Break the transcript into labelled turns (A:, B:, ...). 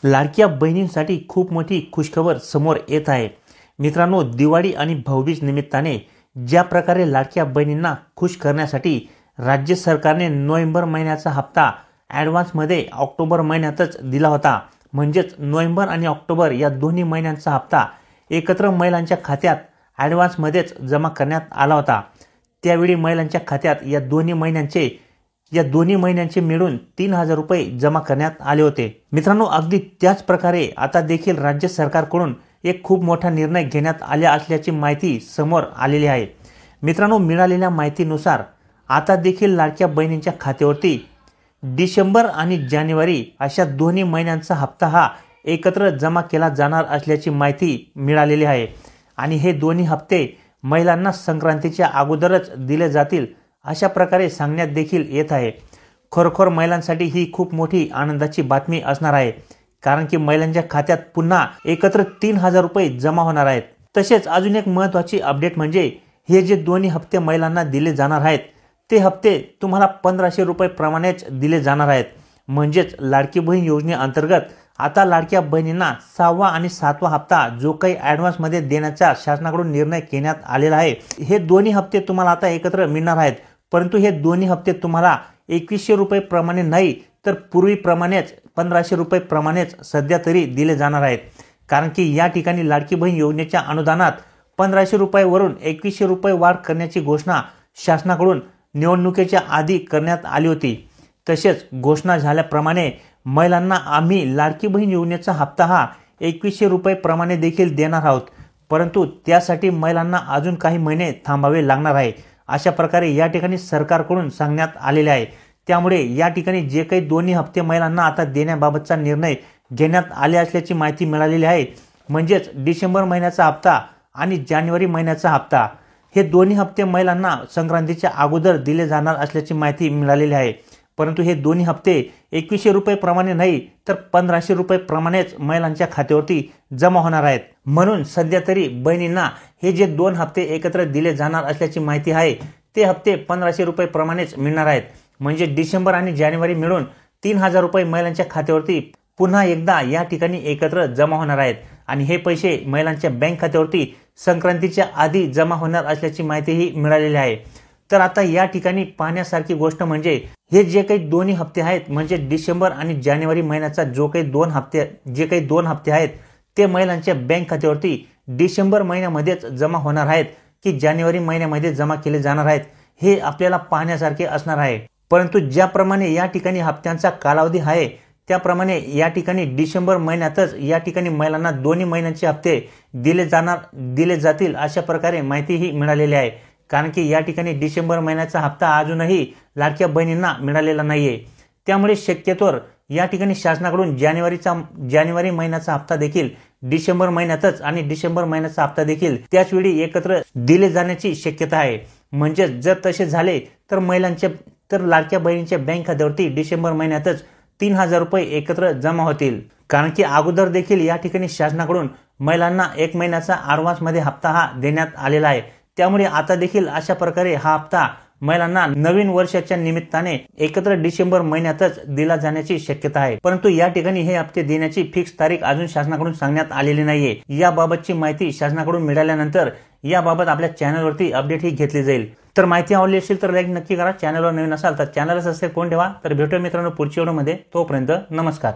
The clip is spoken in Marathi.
A: लाडक्या बहिणींसाठी खूप मोठी खुशखबर समोर येत आहे। मित्रांनो, दिवाळी आणि भाऊबीज निमित्ताने ज्या प्रकारे लाडक्या बहिणींना खुश करण्यासाठी राज्य सरकारने नोव्हेंबर महिन्याचा हप्ता ॲडव्हान्समध्ये ऑक्टोबर महिन्यातच दिला होता। म्हणजेच नोव्हेंबर आणि ऑक्टोबर या दोन्ही महिन्यांचा हप्ता एकत्र महिलांच्या खात्यात ॲडव्हान्समध्येच जमा करण्यात आला होता। त्यावेळी महिलांच्या खात्यात या दोन्ही महिन्यांचे मिळून 3000 रुपये जमा करण्यात आले होते। मित्रांनो, अगदी त्याच प्रकारे आता देखील राज्य सरकारकडून एक खूप मोठा निर्णय घेण्यात आला असल्याची माहिती समोर आलेली आहे। मित्रांनो, मिळालेल्या माहितीनुसार आता देखील लाडक्या बहिणींच्या खात्यावरती डिसेंबर आणि जानेवारी अशा दोन्ही महिन्यांचा हप्ता हा एकत्र जमा केला जाणार असल्याची माहिती मिळालेली आहे आणि हे दोन्ही हप्ते महिलांना संक्रांतीच्या अगोदरच दिले जातील अशा प्रकारे सांगण्यात देखील येत आहे। खरोखर महिलांसाठी ही खूप मोठी आनंदाची बातमी असणार आहे, कारण की महिलांच्या खात्यात पुन्हा एकत्र 3000 रुपये जमा होणार आहेत। तसेच अजून एक महत्त्वाची अपडेट म्हणजे हे जे दोन्ही हप्ते महिलांना दिले जाणार आहेत ते हप्ते तुम्हाला 1500 रुपये प्रमाणेच दिले जाणार आहेत। म्हणजेच लाडकी बहीण योजनेअंतर्गत आता लाडक्या बहिणींना 6वा आणि 7वा हप्ता जो काही ॲडव्हान्समध्ये देण्याचा शासनाकडून निर्णय घेण्यात आलेला आहे, हे दोन्ही हप्ते तुम्हाला आता एकत्र मिळणार आहेत। परंतु हे दोन्ही हप्ते तुम्हाला 2100 रुपये प्रमाणे नाही तर पूर्वीप्रमाणेच 1500 रुपये प्रमाणेच सध्या तरी दिले जाणार आहेत। कारण की या ठिकाणी लाडकी बहीण योजनेच्या अनुदानात 1500 रुपयावरून 2100 रुपये वाढ करण्याची घोषणा शासनाकडून निवडणुकीच्या आधी करण्यात आली होती। तसेच घोषणा झाल्याप्रमाणे महिलांना आम्ही लाडकी बहीण योजनेचा हप्ता हा 2100 रुपये प्रमाणे देखील देणार आहोत, परंतु त्यासाठी महिलांना अजून काही महिने थांबावे लागणार आहे अशा प्रकारे या ठिकाणी सरकारकडून सांगण्यात आलेले आहे। त्यामुळे या ठिकाणी जे काही दोन्ही हप्ते महिलांना आता देण्याबाबतचा निर्णय घेण्यात आले असल्याची माहिती मिळालेली आहे। म्हणजेच डिसेंबर महिन्याचा हप्ता आणि जानेवारी महिन्याचा हप्ता हे दोन्ही हप्ते महिलांना संक्रांतीच्या अगोदर दिले जाणार असल्याची माहिती मिळालेली आहे। परंतु हे दोन्ही हप्ते 2100 रुपये प्रमाणे नाही तर 1500 रुपये प्रमाणेच महिलांच्या खात्यावरती जमा होणार आहेत। म्हणून सध्या तरी बहिणींना हे जे दोन हप्ते एकत्र दिले जाणार असल्याची माहिती आहे ते हप्ते 1500 रुपये प्रमाणेच मिळणार आहेत। म्हणजे डिसेंबर आणि जानेवारी मिळून 3000 रुपये महिलांच्या खात्यावरती पुन्हा एकदा या ठिकाणी एकत्र जमा होणार आहेत आणि हे पैसे महिलांच्या बँक खात्यावरती संक्रांतीच्या आधी जमा होणार असल्याची माहितीही मिळालेली आहे। तर आता या ठिकाणी पाहण्यासारखी गोष्ट म्हणजे हे जे काही दोन्ही हप्ते आहेत म्हणजे डिसेंबर आणि जानेवारी महिन्याचा जे काही दोन हप्ते आहेत ते महिलांच्या बँक खात्यावरती डिसेंबर महिन्यामध्येच जमा होणार आहेत की जानेवारी महिन्यामध्ये जमा केले जाणार आहेत हे आपल्याला पाहण्यासारखे असणार आहे। परंतु ज्याप्रमाणे या ठिकाणी हप्त्यांचा कालावधी आहे त्याप्रमाणे या ठिकाणी डिसेंबर महिन्यातच या ठिकाणी महिलांना दोन्ही महिन्यांचे हप्ते दिले जातील अशा प्रकारे माहितीही मिळालेली आहे। कारण की या ठिकाणी डिसेंबर महिन्याचा हप्ता अजूनही लाडक्या बहिणींना मिळालेला नाहीये। त्यामुळे शक्यतोवर या ठिकाणी शासनाकडून जानेवारी महिन्याचा हप्ता देखील डिसेंबर महिन्यातच आणि डिसेंबर महिन्याचा हप्ता देखील त्याच वेळी एकत्र दिले जाण्याची शक्यता आहे। म्हणजे जर तसे झाले तर लाडक्या बहिणींच्या बँक खात्यावरती डिसेंबर महिन्यातच 3000 रुपये एकत्र जमा होतील। कारण की अगोदर देखील या ठिकाणी शासनाकडून महिलांना 1 महिन्याचा ॲडव्हान्समध्ये हप्ता हा देण्यात आलेला आहे। त्यामुळे आता देखील अशा प्रकारे हा हप्ता महिलांना नवीन वर्षाच्या निमित्ताने एकत्र डिसेंबर महिन्यातच दिला जाण्याची शक्यता आहे। परंतु या ठिकाणी हे हप्ते देण्याची फिक्स तारीख अजून शासनाकडून सांगण्यात आलेली नाहीये। याबाबतची माहिती शासनाकडून मिळाल्यानंतर याबाबत आपल्या चॅनलवरती अपडेट ही घेतली जाईल। तर माहिती आवडली असेल तर लाईक नक्की करा। चॅनलवर नवीन असाल तर चॅनलला सबस्क्राईब करून ठेवा। तर भेटूया मित्रांनो पुढच्या व्हिडिओमध्ये, तोपर्यंत नमस्कार।